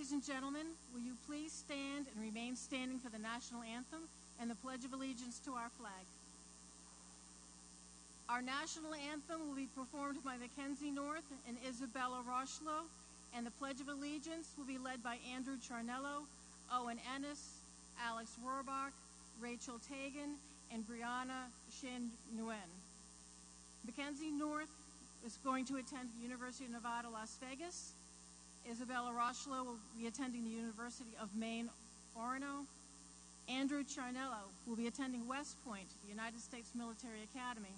Ladies and gentlemen, will you please stand and remain standing for the national anthem and the Pledge of Allegiance to our flag. Our national anthem will be performed by Mackenzie North and Isabella Rocheleau, and the Pledge of Allegiance will be led by Andrew Charnello, Owen Ennis, Alex Rohrbach, Rachel Tagan, and Brianna Shin Nguyen. Mackenzie North is going to attend the University of Nevada, Las Vegas. Isabella Rocheleau will be attending the University of Maine, Orono. Andrew Charnello will be attending West Point, the United States Military Academy.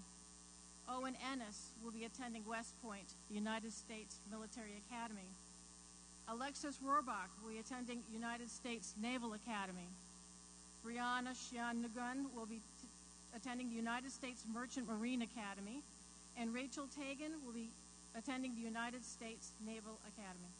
Owen Ennis will be attending West Point, the United States Military Academy. Alexis Rohrbach will be attending United States Naval Academy. Brianna Shin Nguyen will be attending the United States Merchant Marine Academy. And Rachel Tagan will be attending the United States Naval Academy.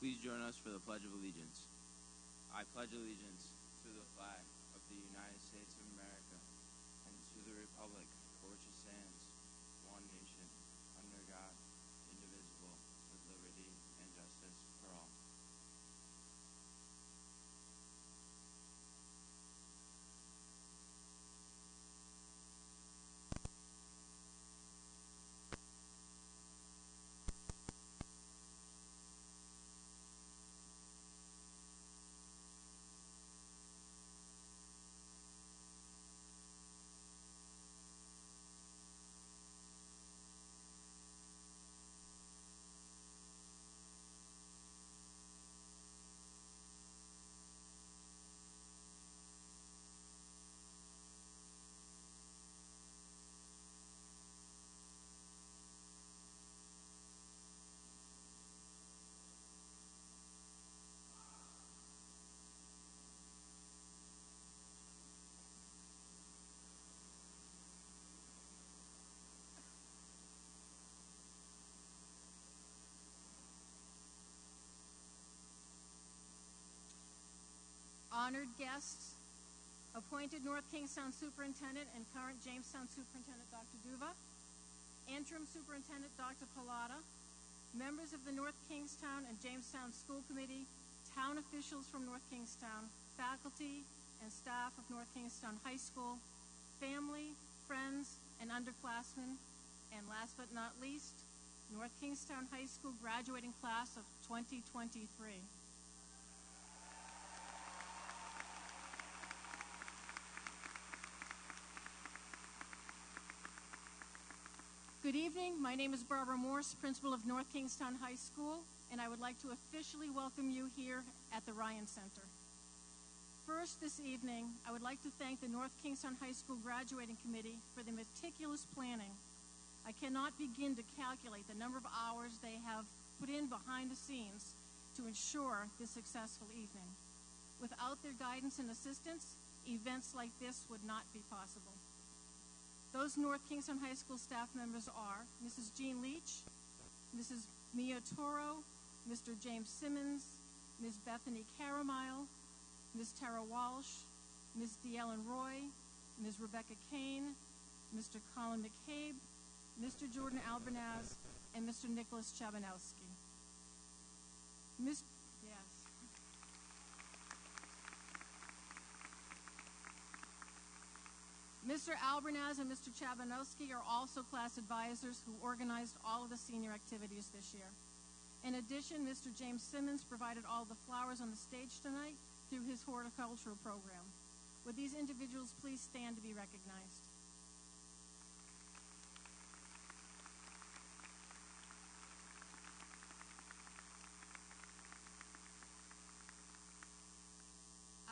Please join us for the Pledge of Allegiance. I pledge allegiance to the flag of the United States of America and to the republic for which it stands, one nation, under God, indivisible, with liberty and justice for all. Honored guests, appointed North Kingstown Superintendent and current Jamestown Superintendent Dr. Duva, Interim Superintendent Dr. Pallotta, members of the North Kingstown and Jamestown School Committee, town officials from North Kingstown, faculty and staff of North Kingstown High School, family, friends, and underclassmen, and last but not least, North Kingstown High School graduating class of 2023. Good evening. My name is Barbara Morse, principal of North Kingstown High School, and I would like to officially welcome you here at the Ryan Center. First, this evening, I would like to thank the North Kingstown High School Graduating Committee for the meticulous planning. I cannot begin to calculate the number of hours they have put in behind the scenes to ensure this successful evening. Without their guidance and assistance, events like this would not be possible. Those North Kingstown High School staff members are Mrs. Jean Leach, Mrs. Mia Toro, Mr. James Simmons, Ms. Bethany Caramile, Ms. Tara Walsh, Ms. Deellen Roy, Ms. Rebecca Kane, Mr. Colin McCabe, Mr. Jordan Albernaz, and Mr. Nicholas Chabanowski. Mr. Albernaz and Mr. Chabanowski are also class advisors who organized all of the senior activities this year. In addition, Mr. James Simmons provided all the flowers on the stage tonight through his horticultural program. Would these individuals please stand to be recognized?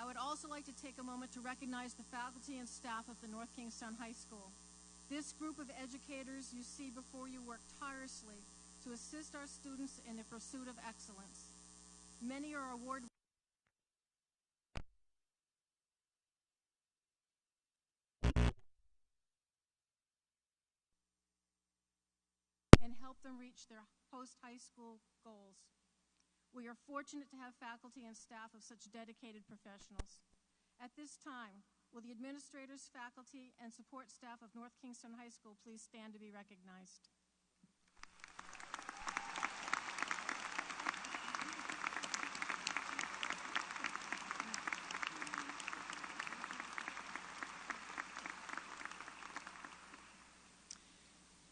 I would also like to take a moment to recognize the faculty and staff of the North Kingstown High School. This group of educators you see before you work tirelessly to assist our students in the pursuit of excellence. Many are award and help them reach their post-high school goals. We are fortunate to have faculty and staff of such dedicated professionals. At this time, will the administrators, faculty, and support staff of North Kingstown High School please stand to be recognized?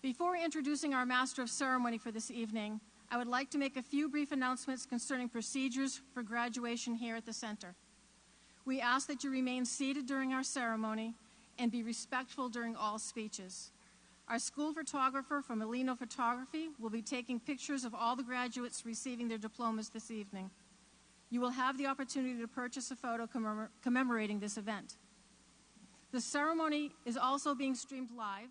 Before introducing our Master of Ceremony for this evening, I would like to make a few brief announcements concerning procedures for graduation here at the center. We ask that you remain seated during our ceremony and be respectful during all speeches. Our school photographer from Alino Photography will be taking pictures of all the graduates receiving their diplomas this evening. You will have the opportunity to purchase a photo commemorating this event. The ceremony is also being streamed live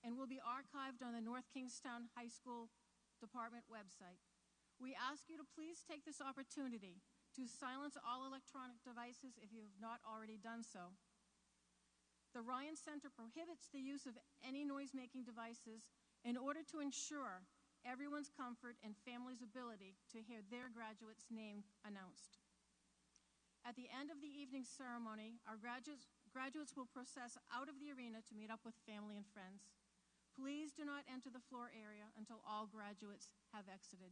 and will be archived on the North Kingstown High School Department website. We ask you to please take this opportunity to silence all electronic devices if you have not already done so. The Ryan Center prohibits the use of any noise-making devices in order to ensure everyone's comfort and family's ability to hear their graduate's name announced. At the end of the evening ceremony, our graduates will process out of the arena to meet up with family and friends. Please do not enter the floor area until all graduates have exited.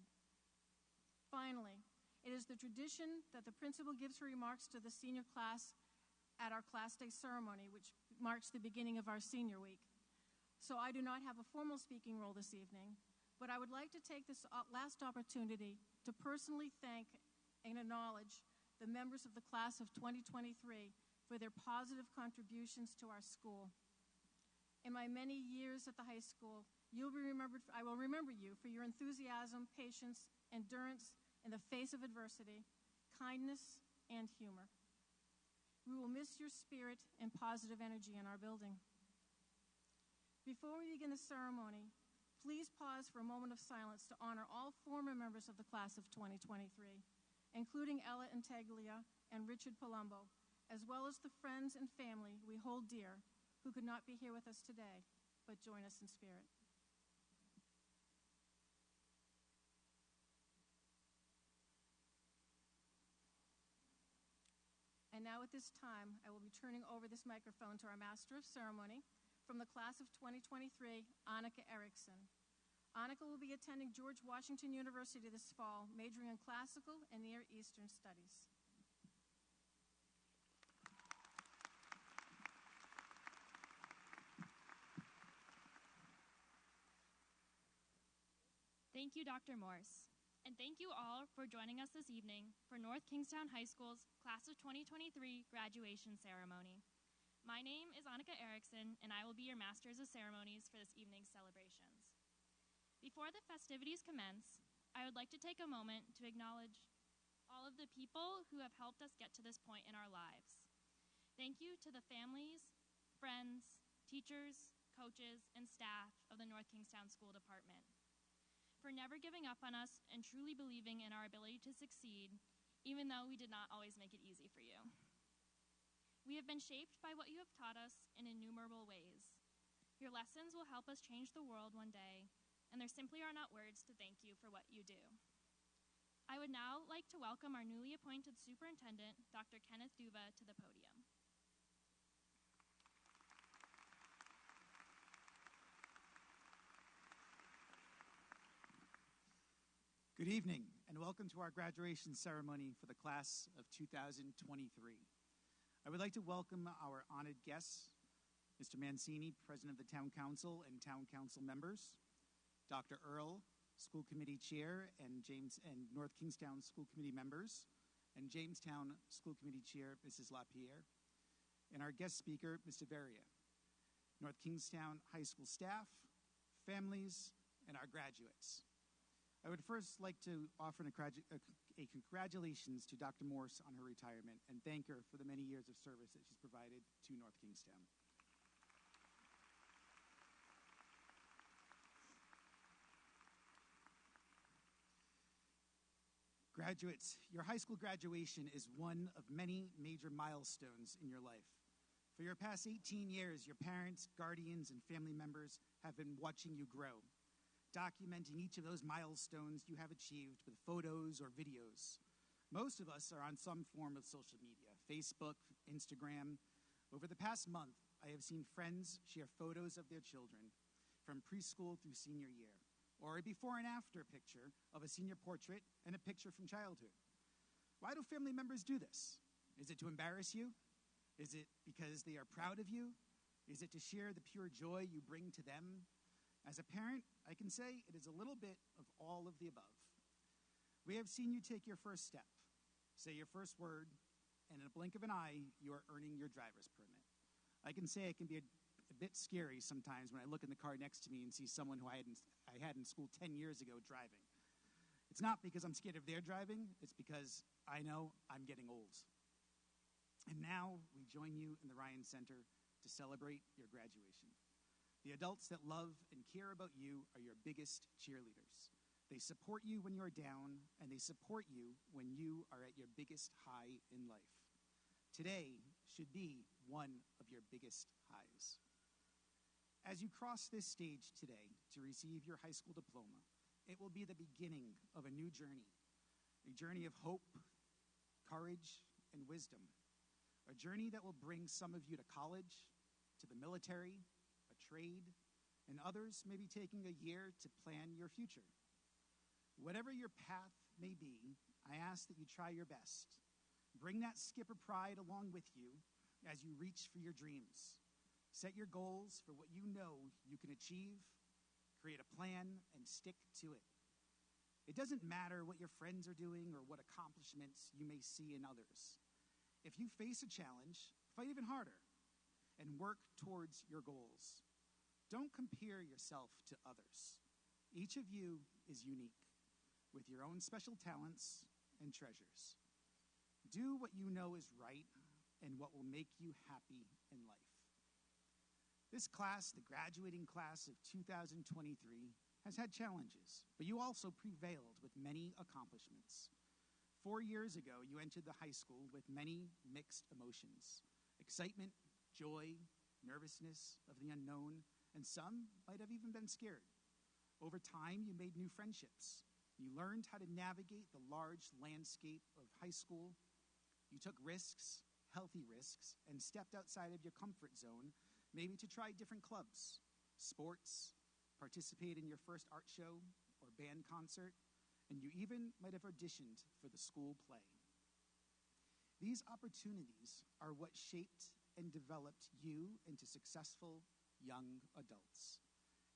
Finally, it is the tradition that the principal gives her remarks to the senior class at our Class Day ceremony, which marks the beginning of our senior week. So I do not have a formal speaking role this evening, but I would like to take this last opportunity to personally thank and acknowledge the members of the class of 2023 for their positive contributions to our school. In my many years at the high school, I will remember you for your enthusiasm, patience, endurance in the face of adversity, kindness, and humor. We will miss your spirit and positive energy in our building. Before we begin the ceremony, please pause for a moment of silence to honor all former members of the class of 2023, including Ella Intaglia and Richard Palumbo, as well as the friends and family we hold dear who could not be here with us today, but join us in spirit. And now at this time, I will be turning over this microphone to our Master of Ceremony from the class of 2023, Annika Erickson. Annika will be attending George Washington University this fall, majoring in Classical and Near Eastern Studies. Thank you, Dr. Morse. And thank you all for joining us this evening for North Kingstown High School's Class of 2023 graduation ceremony. My name is Annika Erickson, and I will be your Masters of Ceremonies for this evening's celebrations. Before the festivities commence, I would like to take a moment to acknowledge all of the people who have helped us get to this point in our lives. Thank you to the families, friends, teachers, coaches, and staff of the North Kingstown School Department for never giving up on us and truly believing in our ability to succeed, even though we did not always make it easy for you. We have been shaped by what you have taught us in innumerable ways. Your lessons will help us change the world one day, and there simply are not words to thank you for what you do. I would now like to welcome our newly appointed superintendent, Dr. Kenneth Duva, to the podium. Good evening, and welcome to our graduation ceremony for the class of 2023. I would like to welcome our honored guests, Mr. Mancini, President of the Town Council and Town Council members, Dr. Earl, School Committee Chair, and North Kingstown School Committee members, and Jamestown School Committee Chair, Mrs. LaPierre, and our guest speaker, Mr. Veria, North Kingstown High School staff, families, and our graduates. I would first like to offer a congratulations to Dr. Morse on her retirement and thank her for the many years of service that she's provided to North Kingstown. Graduates, your high school graduation is one of many major milestones in your life. For your past 18 years, your parents, guardians, and family members have been watching you grow, documenting each of those milestones you have achieved with photos or videos. Most of us are on some form of social media, Facebook, Instagram. Over the past month, I have seen friends share photos of their children from preschool through senior year, or a before and after picture of a senior portrait and a picture from childhood. Why do family members do this? Is it to embarrass you? Is it because they are proud of you? Is it to share the pure joy you bring to them? As a parent, I can say it is a little bit of all of the above. We have seen you take your first step, say your first word, and in a blink of an eye, you are earning your driver's permit. I can say it can be a bit scary sometimes when I look in the car next to me and see someone who I had in school 10 years ago driving. It's not because I'm scared of their driving, it's because I know I'm getting old. And now we join you in the Ryan Center to celebrate your graduation. The adults that love and care about you are your biggest cheerleaders. They support you when you're down, and they support you when you are at your biggest high in life. Today should be one of your biggest highs. As you cross this stage today to receive your high school diploma, it will be the beginning of a new journey, a journey of hope, courage, and wisdom, a journey that will bring some of you to college, to the military, a trade, and others may be taking a year to plan your future. Whatever your path may be, I ask that you try your best. Bring that skipper pride along with you as you reach for your dreams. Set your goals for what you know you can achieve, create a plan, and stick to it. It doesn't matter what your friends are doing or what accomplishments you may see in others. If you face a challenge, fight even harder and work towards your goals. Don't compare yourself to others. Each of you is unique with your own special talents and treasures. Do what you know is right and what will make you happy in life. This class, the graduating class of 2023, has had challenges, but you also prevailed with many accomplishments. 4 years ago, you entered the high school with many mixed emotions: excitement, joy, nervousness of the unknown, and some might have even been scared. Over time, you made new friendships. You learned how to navigate the large landscape of high school. You took risks, healthy risks, and stepped outside of your comfort zone, maybe to try different clubs, sports, participate in your first art show or band concert, and you even might have auditioned for the school play. These opportunities are what shaped and developed you into successful young adults.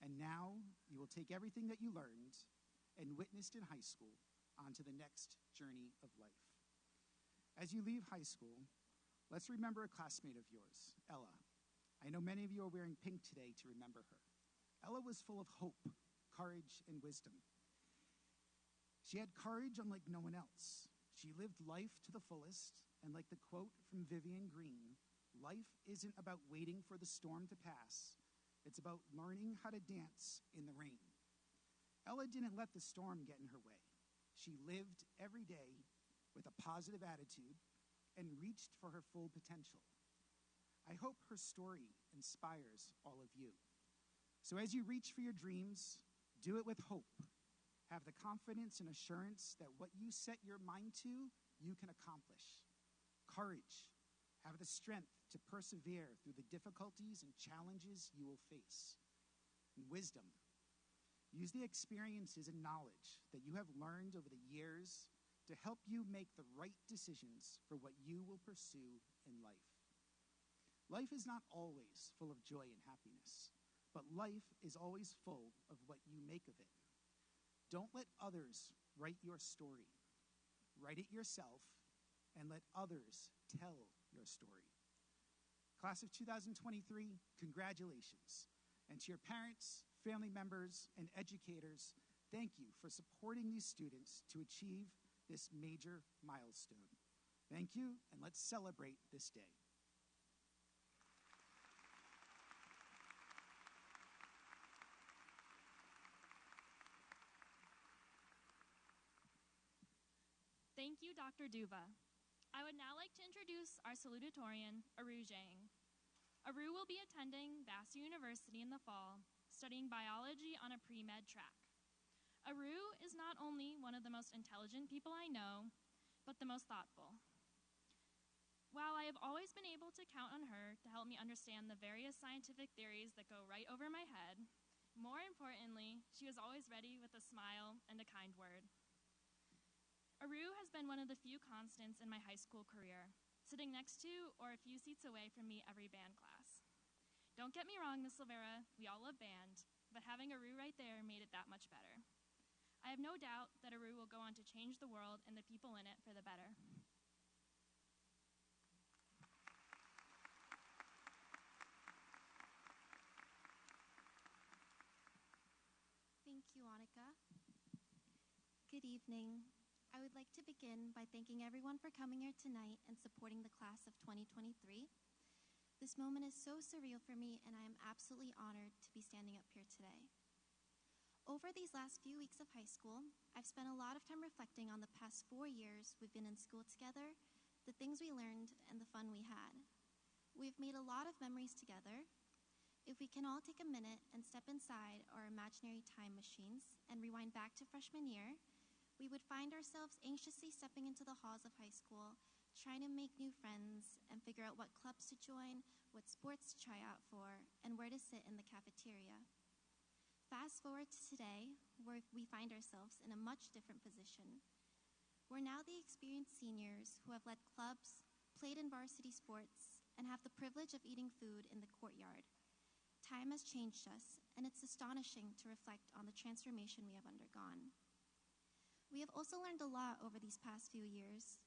And now you will take everything that you learned and witnessed in high school onto the next journey of life. As you leave high school, let's remember a classmate of yours, Ella. I know many of you are wearing pink today to remember her. Ella was full of hope, courage, and wisdom. She had courage unlike no one else. She lived life to the fullest, and like the quote from Vivian Green, life isn't about waiting for the storm to pass. It's about learning how to dance in the rain. Ella didn't let the storm get in her way. She lived every day with a positive attitude and reached for her full potential. I hope her story inspires all of you. So as you reach for your dreams, do it with hope. Have the confidence and assurance that what you set your mind to, you can accomplish. Courage. Have the strength to persevere through the difficulties and challenges you will face. And wisdom. Use the experiences and knowledge that you have learned over the years to help you make the right decisions for what you will pursue in life. Life is not always full of joy and happiness, but life is always full of what you make of it. Don't let others write your story. Write it yourself, and let others tell your story. Class of 2023, congratulations. And to your parents, family members, and educators, thank you for supporting these students to achieve this major milestone. Thank you, and let's celebrate this day. Thank you, Dr. Duva. I would now like to introduce our salutatorian, Aru Zhang. Aru will be attending Vassar University in the fall, studying biology on a pre-med track. Aru is not only one of the most intelligent people I know, but the most thoughtful. While I have always been able to count on her to help me understand the various scientific theories that go right over my head, more importantly, she was always ready with a smile and a kind word. Aru has been one of the few constants in my high school career, sitting next to or a few seats away from me every band class. Don't get me wrong, Miss Silvera, we all love band, but having Aru right there made it that much better. I have no doubt that Aru will go on to change the world and the people in it for the better. Thank you, Annika. Good evening. I would like to begin by thanking everyone for coming here tonight and supporting the class of 2023. This moment is so surreal for me, and I am absolutely honored to be standing up here today. Over these last few weeks of high school, I've spent a lot of time reflecting on the past 4 years we've been in school together, the things we learned, and the fun we had. We've made a lot of memories together. If we can all take a minute and step inside our imaginary time machines and rewind back to freshman year, we would find ourselves anxiously stepping into the halls of high school, trying to make new friends and figure out what clubs to join, what sports to try out for, and where to sit in the cafeteria. Fast forward to today, where we find ourselves in a much different position. We're now the experienced seniors who have led clubs, played in varsity sports, and have the privilege of eating food in the courtyard. Time has changed us, and it's astonishing to reflect on the transformation we have undergone. We have also learned a lot over these past few years.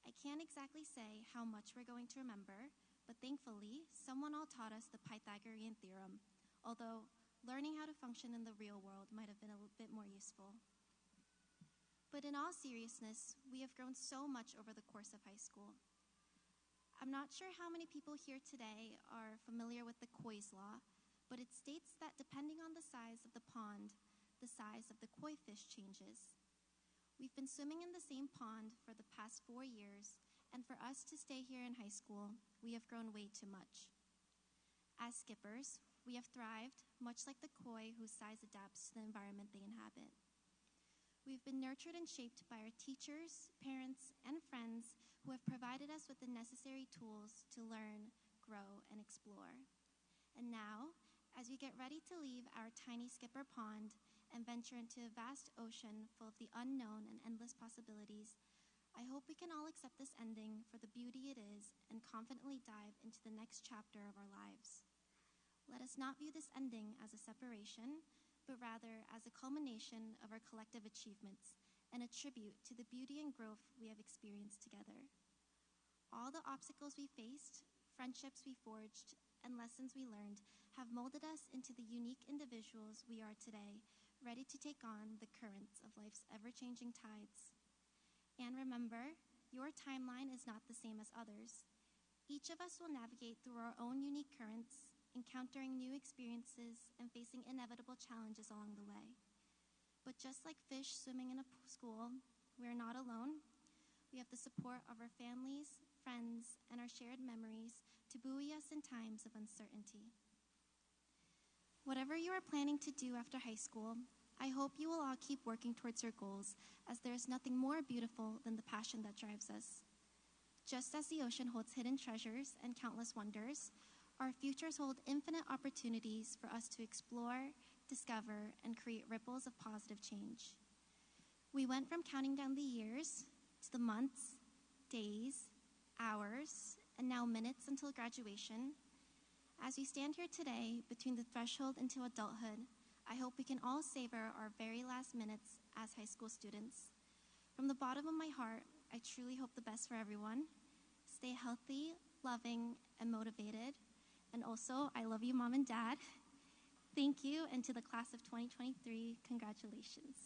I can't exactly say how much we're going to remember, but thankfully, someone all taught us the Pythagorean theorem, although learning how to function in the real world might have been a bit more useful. But in all seriousness, we have grown so much over the course of high school. I'm not sure how many people here today are familiar with the Koi's law, but it states that depending on the size of the pond, the size of the koi fish changes. We've been swimming in the same pond for the past 4 years, and for us to stay here in high school, we have grown way too much. As skippers, we have thrived, much like the koi whose size adapts to the environment they inhabit. We've been nurtured and shaped by our teachers, parents, and friends who have provided us with the necessary tools to learn, grow, and explore. And now, as we get ready to leave our tiny skipper pond and venture into a vast ocean full of the unknown and endless possibilities, I hope we can all accept this ending for the beauty it is and confidently dive into the next chapter of our lives. Let us not view this ending as a separation, but rather as a culmination of our collective achievements and a tribute to the beauty and growth we have experienced together. All the obstacles we faced, friendships we forged, and lessons we learned have molded us into the unique individuals we are today, ready to take on the currents of life's ever-changing tides. And remember, your timeline is not the same as others. Each of us will navigate through our own unique currents, encountering new experiences and facing inevitable challenges along the way. But just like fish swimming in a school, we are not alone. We have the support of our families, friends, and our shared memories to buoy us in times of uncertainty. Whatever you are planning to do after high school, I hope you will all keep working towards your goals, as there is nothing more beautiful than the passion that drives us. Just as the ocean holds hidden treasures and countless wonders, our futures hold infinite opportunities for us to explore, discover, and create ripples of positive change. We went from counting down the years to the months, days, hours, and now minutes until graduation. As we stand here today between the threshold into adulthood, I hope we can all savor our very last minutes as high school students. From the bottom of my heart, I truly hope the best for everyone. Stay healthy, loving, and motivated. And also, I love you, Mom and Dad. Thank you, and to the class of 2023, congratulations.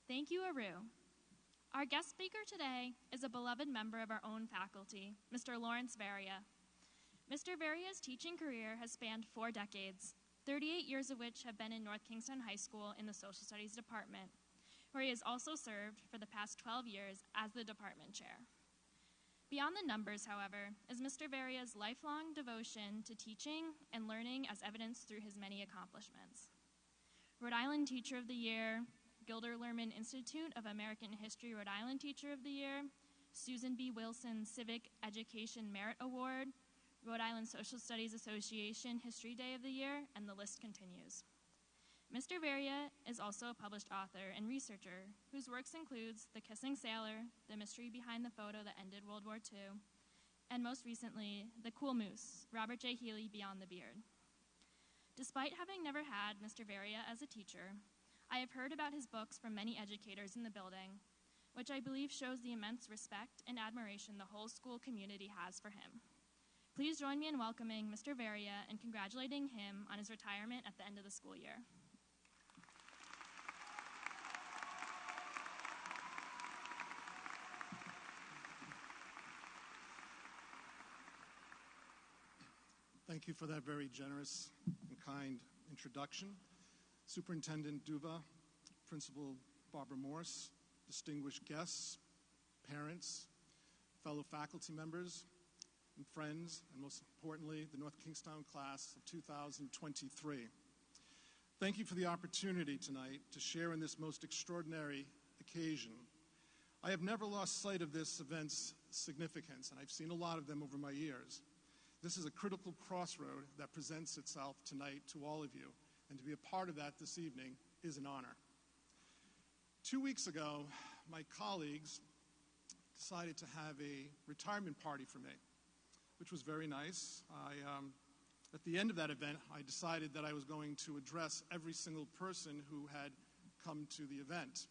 Thank you, Aru. Our guest speaker today is a beloved member of our own faculty, Mr. Lawrence Varia. Mr. Varia's teaching career has spanned 4 decades, 38 years of which have been in North Kingstown High School in the Social Studies Department, where he has also served for the past 12 years as the department chair. Beyond the numbers, however, is Mr. Varia's lifelong devotion to teaching and learning as evidenced through his many accomplishments. Rhode Island Teacher of the Year, Gilder Lerman Institute of American History Rhode Island Teacher of the Year, Susan B. Wilson Civic Education Merit Award, Rhode Island Social Studies Association History Day of the Year, and the list continues. Mr. Varia is also a published author and researcher whose works includes The Kissing Sailor, The Mystery Behind the Photo That Ended World War II, and most recently, The Cool Moose, Robert J. Healy Beyond the Beard. Despite having never had Mr. Varia as a teacher, I have heard about his books from many educators in the building, which I believe shows the immense respect and admiration the whole school community has for him. Please join me in welcoming Mr. Varia and congratulating him on his retirement at the end of the school year. Thank you for that very generous and kind introduction. Superintendent Duva, Principal Barbara Morse, distinguished guests, parents, fellow faculty members, and friends, and most importantly, the North Kingstown class of 2023. Thank you for the opportunity tonight to share in this most extraordinary occasion. I have never lost sight of this event's significance, and I've seen a lot of them over my years. This is a critical crossroad that presents itself tonight to all of you, and to be a part of that this evening is an honor. 2 weeks ago, my colleagues decided to have a retirement party for me, which was very nice. At the end of that event, I decided that I was going to address every single person who had come to the event.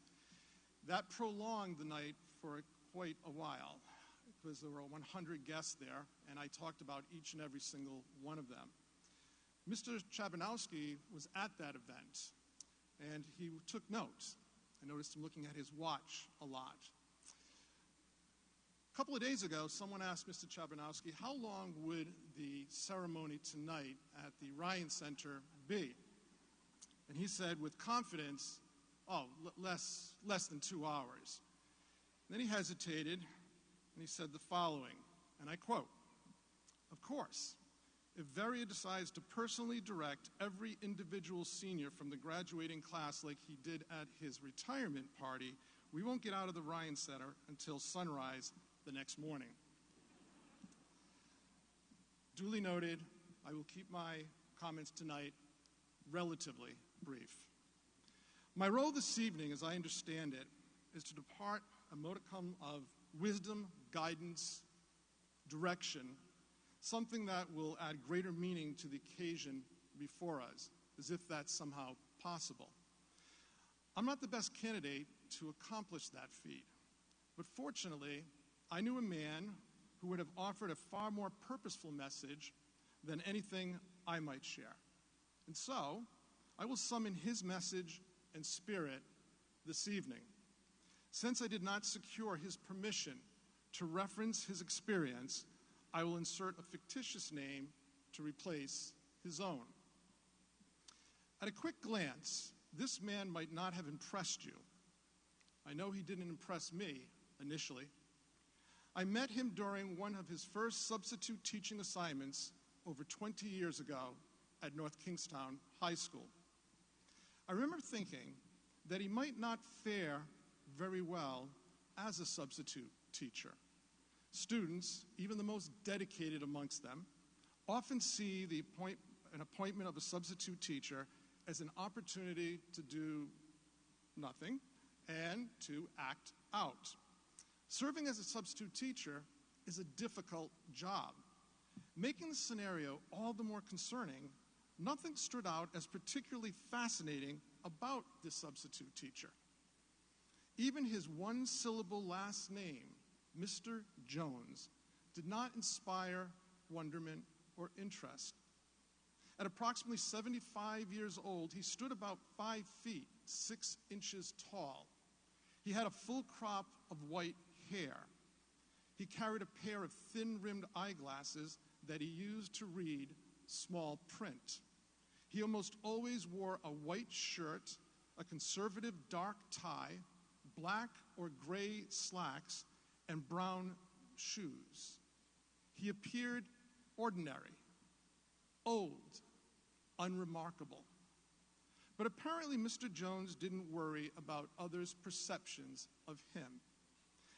That prolonged the night for quite a while, because there were 100 guests there, and I talked about each and every single one of them. Mr. Chabanowski was at that event, and he took notes. I noticed him looking at his watch a lot. A couple of days ago, someone asked Mr. Chabanowski, how long would the ceremony tonight at the Ryan Center be? And he said with confidence, less than 2 hours. And then he hesitated, and he said the following, and I quote, "Of course, if Varia decides to personally direct every individual senior from the graduating class like he did at his retirement party, we won't get out of the Ryan Center until sunrise the next morning." Duly noted, I will keep my comments tonight relatively brief. My role this evening, as I understand it, is to depart a modicum of wisdom, guidance, direction, something that will add greater meaning to the occasion before us, as if that's somehow possible. I'm not the best candidate to accomplish that feat, but fortunately, I knew a man who would have offered a far more purposeful message than anything I might share. And so, I will summon his message and spirit this evening. Since I did not secure his permission to reference his experience, I will insert a fictitious name to replace his own. At a quick glance, this man might not have impressed you. I know he didn't impress me initially. I met him during one of his first substitute teaching assignments over 20 years ago at North Kingstown High School. I remember thinking that he might not fare very well as a substitute teacher. Students, even the most dedicated amongst them, often see an appointment of a substitute teacher as an opportunity to do nothing and to act out. Serving as a substitute teacher is a difficult job. Making the scenario all the more concerning, nothing stood out as particularly fascinating about this substitute teacher. Even his one-syllable last name, Mr. Jones, did not inspire wonderment or interest. At approximately 75 years old, he stood about 5 feet, 6 inches tall. He had a full crop of white hair. He carried a pair of thin-rimmed eyeglasses that he used to read small print. He almost always wore a white shirt, a conservative dark tie, black or gray slacks, and brown shoes. He appeared ordinary, old, unremarkable. But apparently Mr. Jones didn't worry about others' perceptions of him.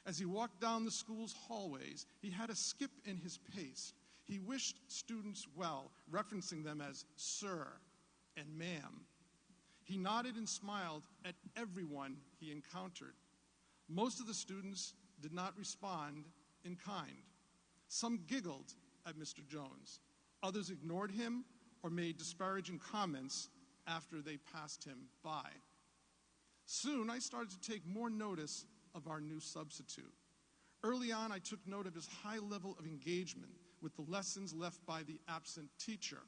As he walked down the school's hallways, he had a skip in his pace. He wished students well, referencing them as sir and ma'am. He nodded and smiled at everyone he encountered. Most of the students did not respond in kind. Some giggled at Mr. Jones. Others ignored him or made disparaging comments after they passed him by. Soon, I started to take more notice of our new substitute. Early on, I took note of his high level of engagement with the lessons left by the absent teacher.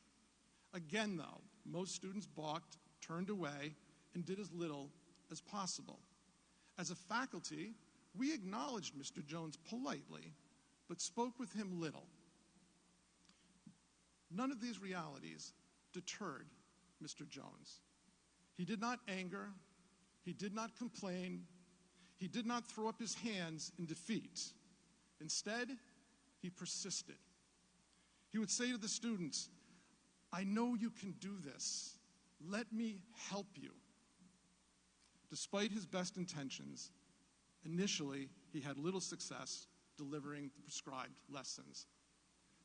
Again, though, most students balked, turned away, and did as little as possible. As a faculty, we acknowledged Mr. Jones politely, but spoke with him little. None of these realities deterred Mr. Jones. He did not anger, he did not complain, he did not throw up his hands in defeat. Instead, he persisted. He would say to the students, "I know you can do this. Let me help you." Despite his best intentions, initially he had little success delivering the prescribed lessons.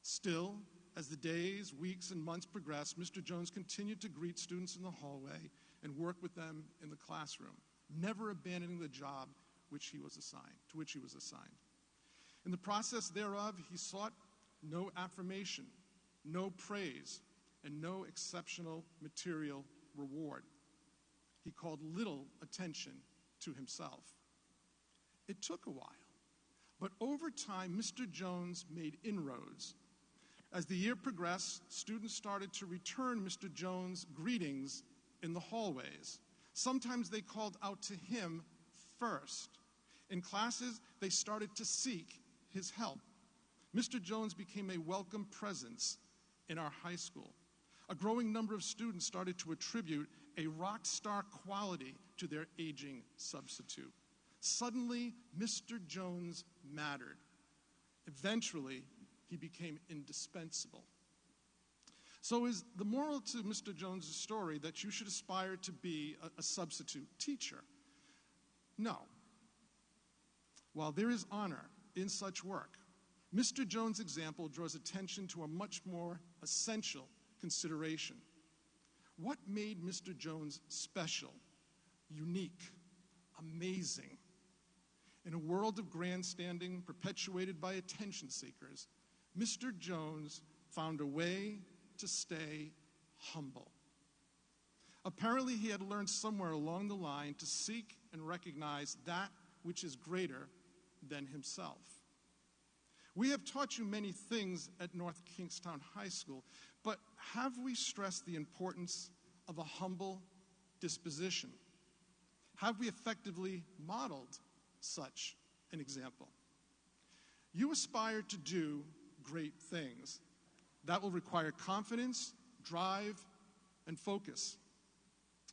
Still, as the days, weeks, and months progressed, Mr. Jones continued to greet students in the hallway and work with them in the classroom, never abandoning the job to which he was assigned. In the process thereof, he sought no affirmation, no praise, and no exceptional material reward. He called little attention to himself. It took a while, but over time, Mr. Jones made inroads. As the year progressed, students started to return Mr. Jones' greetings in the hallways. Sometimes they called out to him first. In classes, they started to seek his help. Mr. Jones became a welcome presence in our high school. A growing number of students started to attribute a rock star quality to their aging substitute. Suddenly, Mr. Jones mattered. Eventually, he became indispensable. So is the moral to Mr. Jones' story that you should aspire to be a substitute teacher? No. While there is honor in such work, Mr. Jones' example draws attention to a much more essential consideration. What made Mr. Jones special, unique, amazing. In a world of grandstanding perpetuated by attention seekers, Mr. Jones found a way to stay humble. Apparently, he had learned somewhere along the line to seek and recognize that which is greater than himself. We have taught you many things at North Kingstown High School, but have we stressed the importance of a humble disposition? Have we effectively modeled such an example? You aspire to do great things. That will require confidence, drive, and focus.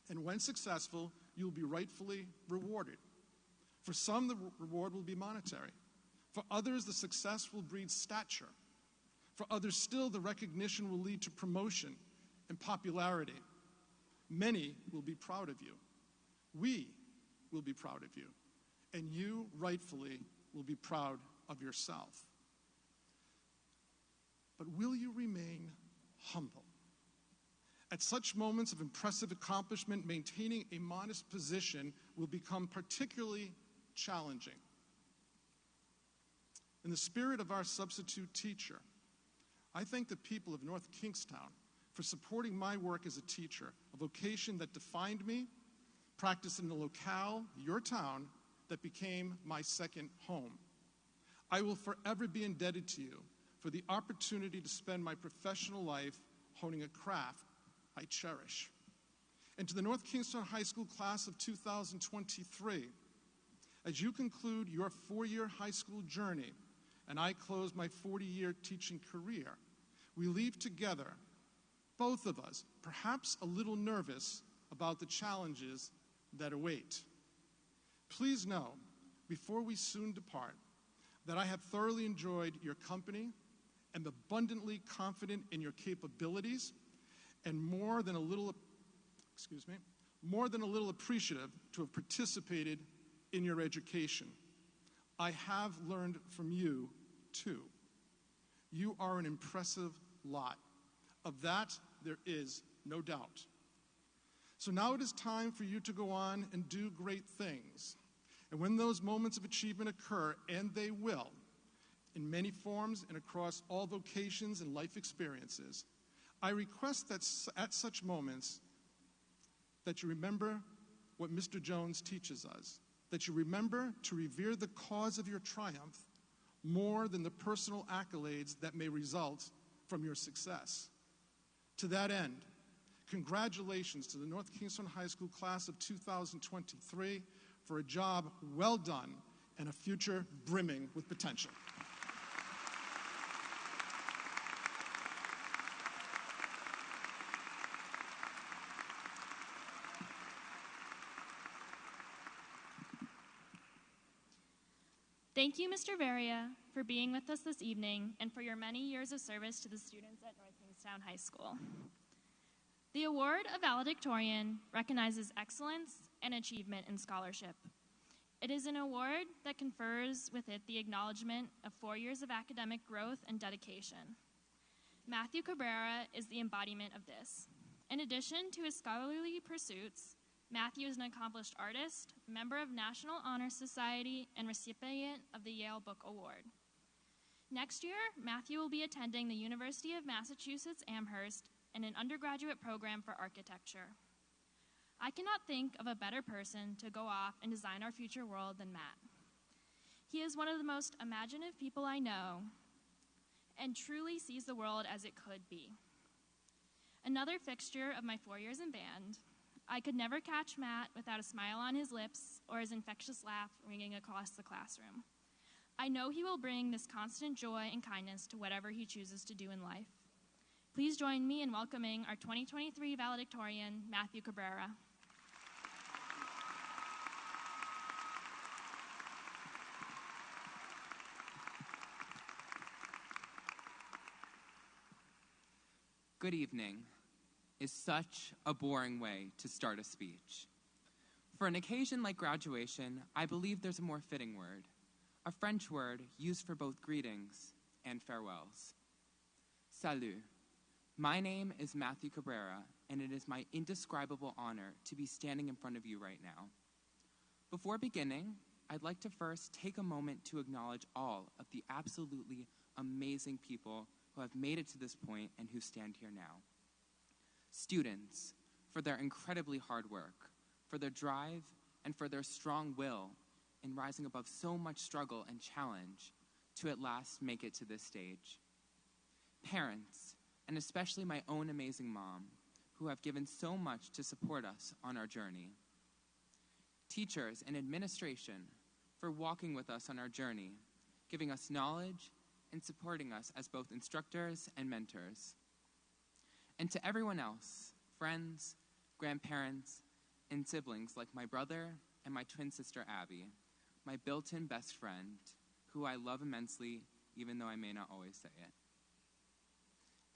And when successful, you will be rightfully rewarded. For some, the reward will be monetary. For others, the success will breed stature. For others still, the recognition will lead to promotion and popularity. Many will be proud of you. We will be proud of you. And you, rightfully, will be proud of yourself. But will you remain humble? At such moments of impressive accomplishment, maintaining a modest position will become particularly challenging. In the spirit of our substitute teacher, I thank the people of North Kingstown for supporting my work as a teacher, a vocation that defined me, practiced in the locale, your town, that became my second home. I will forever be indebted to you for the opportunity to spend my professional life honing a craft I cherish. And to the North Kingstown High School class of 2023, as you conclude your 4-year high school journey and I close my 40-year teaching career, we leave together, both of us, perhaps a little nervous about the challenges that await. Please know, before we soon depart, that I have thoroughly enjoyed your company, am abundantly confident in your capabilities, and more than a little appreciative to have participated in your education. I have learned from you, too. You are an impressive lot. Of that, there is no doubt. So now it is time for you to go on and do great things. And when those moments of achievement occur, and they will, in many forms and across all vocations and life experiences, I request that at such moments that you remember what Mr. Jones teaches us, that you remember to revere the cause of your triumph more than the personal accolades that may result from your success. To that end, congratulations to the North Kingstown High School class of 2023 for a job well done and a future brimming with potential. Thank you, Mr. Varia, for being with us this evening and for your many years of service to the students at North Kingstown High School. The award of Valedictorian recognizes excellence and achievement in scholarship. It is an award that confers with it the acknowledgement of 4 years of academic growth and dedication. Matthew Cabrera is the embodiment of this. In addition to his scholarly pursuits, Matthew is an accomplished artist, member of National Honor Society, and recipient of the Yale Book Award. Next year, Matthew will be attending the University of Massachusetts Amherst in an undergraduate program for architecture. I cannot think of a better person to go off and design our future world than Matt. He is one of the most imaginative people I know and truly sees the world as it could be. Another fixture of my 4 years in band, I could never catch Matt without a smile on his lips or his infectious laugh ringing across the classroom. I know he will bring this constant joy and kindness to whatever he chooses to do in life. Please join me in welcoming our 2023 valedictorian, Matthew Cabrera. Good evening is such a boring way to start a speech. For an occasion like graduation, I believe there's a more fitting word, a French word used for both greetings and farewells. Salut. My name is Matthew Cabrera, and it is my indescribable honor to be standing in front of you right now. Before beginning, I'd like to first take a moment to acknowledge all of the absolutely amazing people who have made it to this point and who stand here now. Students, for their incredibly hard work, for their drive, and for their strong will in rising above so much struggle and challenge to at last make it to this stage. Parents, and especially my own amazing mom, who have given so much to support us on our journey. Teachers and administration, for walking with us on our journey, giving us knowledge and supporting us as both instructors and mentors. And to everyone else, friends, grandparents, and siblings like my brother and my twin sister Abby, my built-in best friend, who I love immensely, even though I may not always say it.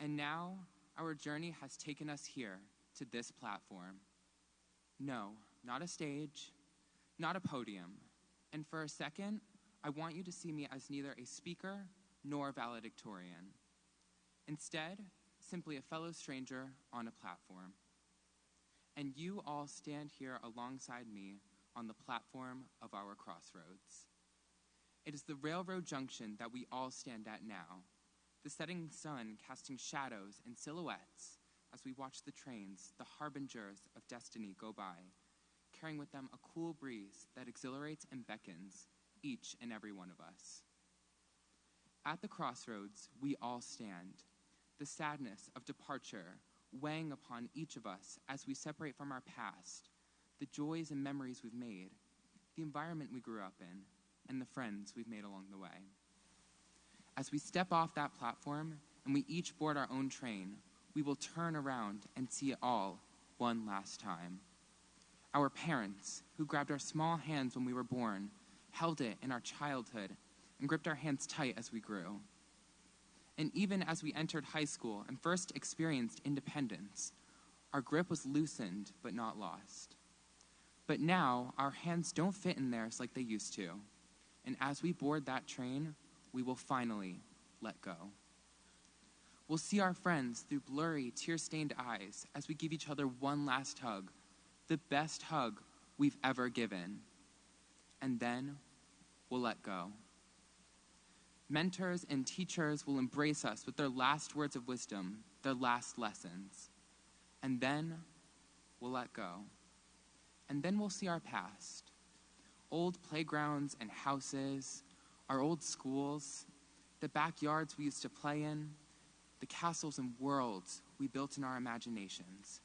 And now, our journey has taken us here to this platform. No, not a stage, not a podium. And for a second, I want you to see me as neither a speaker nor a valedictorian. Instead, simply a fellow stranger on a platform. And you all stand here alongside me on the platform of our crossroads. It is the railroad junction that we all stand at now, the setting sun casting shadows and silhouettes as we watch the trains, the harbingers of destiny, go by, carrying with them a cool breeze that exhilarates and beckons each and every one of us. At the crossroads, we all stand, the sadness of departure weighing upon each of us as we separate from our past, the joys and memories we've made, the environment we grew up in, and the friends we've made along the way. As we step off that platform and we each board our own train, we will turn around and see it all one last time. Our parents, who grabbed our small hands when we were born, held it in our childhood, and gripped our hands tight as we grew. And even as we entered high school and first experienced independence, our grip was loosened but not lost. But now, our hands don't fit in theirs like they used to. And as we board that train, we will finally let go. We'll see our friends through blurry, tear-stained eyes as we give each other one last hug, the best hug we've ever given. And then we'll let go. Mentors and teachers will embrace us with their last words of wisdom, their last lessons. And then we'll let go. And then we'll see our past. Old playgrounds and houses, our old schools, the backyards we used to play in, the castles and worlds we built in our imaginations.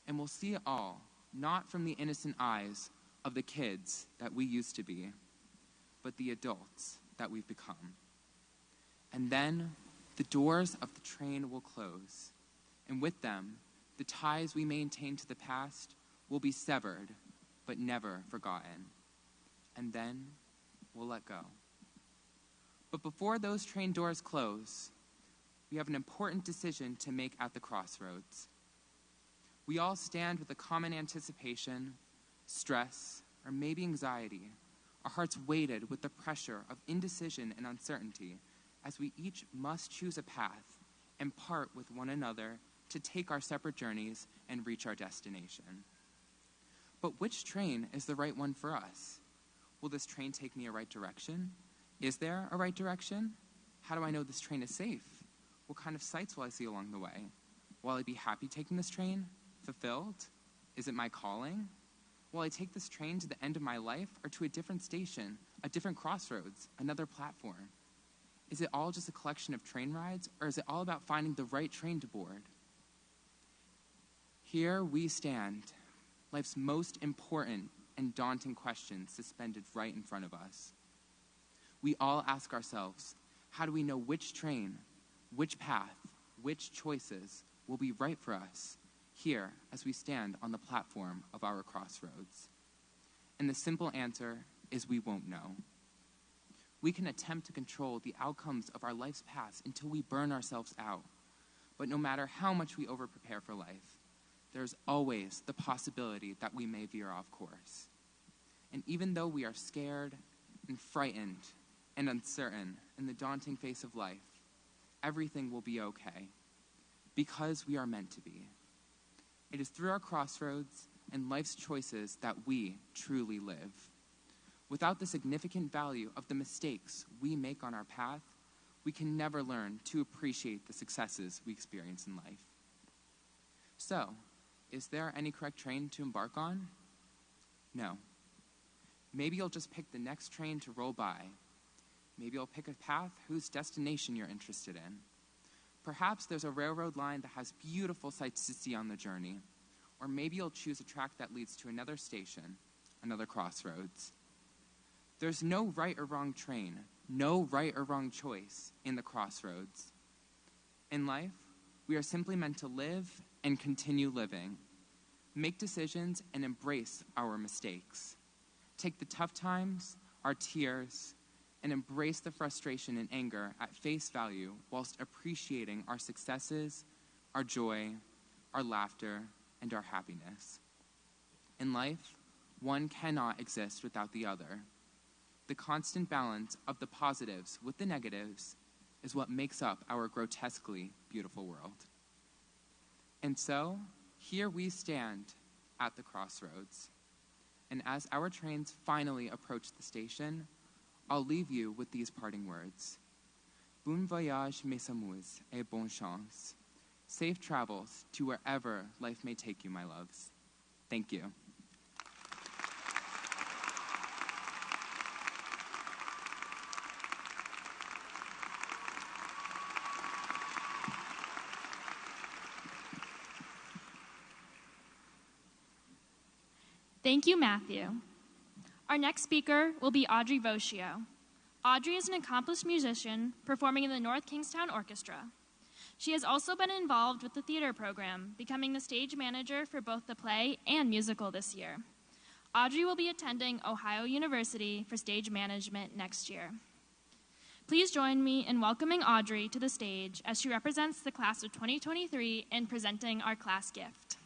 And we'll see it all, not from the innocent eyes of the kids that we used to be, but the adults that we've become. And then the doors of the train will close, and with them, the ties we maintain to the past will be severed, but never forgotten. And then we'll let go. But before those train doors close, we have an important decision to make at the crossroads. We all stand with a common anticipation, stress, or maybe anxiety, our hearts weighted with the pressure of indecision and uncertainty, as we each must choose a path and part with one another to take our separate journeys and reach our destination. But which train is the right one for us? Will this train take me a right direction? Is there a right direction? How do I know this train is safe? What kind of sights will I see along the way? Will I be happy taking this train? Fulfilled? Is it my calling? Will I take this train to the end of my life or to a different station, a different crossroads, another platform? Is it all just a collection of train rides, or is it all about finding the right train to board? Here we stand, life's most important and daunting question suspended right in front of us. We all ask ourselves, how do we know which train, which path, which choices will be right for us here as we stand on the platform of our crossroads? And the simple answer is we won't know. We can attempt to control the outcomes of our life's paths until we burn ourselves out. But no matter how much we over-prepare for life, there's always the possibility that we may veer off course. And even though we are scared and frightened and uncertain in the daunting face of life, everything will be okay. because we are meant to be. It is through our crossroads and life's choices that we truly live. Without the significant value of the mistakes we make on our path, we can never learn to appreciate the successes we experience in life. So, is there any correct train to embark on? No. Maybe you'll just pick the next train to roll by. Maybe you'll pick a path whose destination you're interested in. Perhaps there's a railroad line that has beautiful sights to see on the journey. Or maybe you'll choose a track that leads to another station, another crossroads. There's no right or wrong train, no right or wrong choice in the crossroads. In life, we are simply meant to live and continue living. Make decisions and embrace our mistakes. Take the tough times, our tears, and embrace the frustration and anger at face value whilst appreciating our successes, our joy, our laughter, and our happiness. In life, one cannot exist without the other. The constant balance of the positives with the negatives is what makes up our grotesquely beautiful world. And so, here we stand at the crossroads. And as our trains finally approach the station, I'll leave you with these parting words. Bon voyage, mes amours, et bonne chance. Safe travels to wherever life may take you, my loves. Thank you. Thank you, Matthew. Our next speaker will be Audrey Voschio. Audrey is an accomplished musician performing in the North Kingstown Orchestra. She has also been involved with the theater program, becoming the stage manager for both the play and musical this year. Audrey will be attending Ohio University for stage management next year. Please join me in welcoming Audrey to the stage as she represents the class of 2023 in presenting our class gift.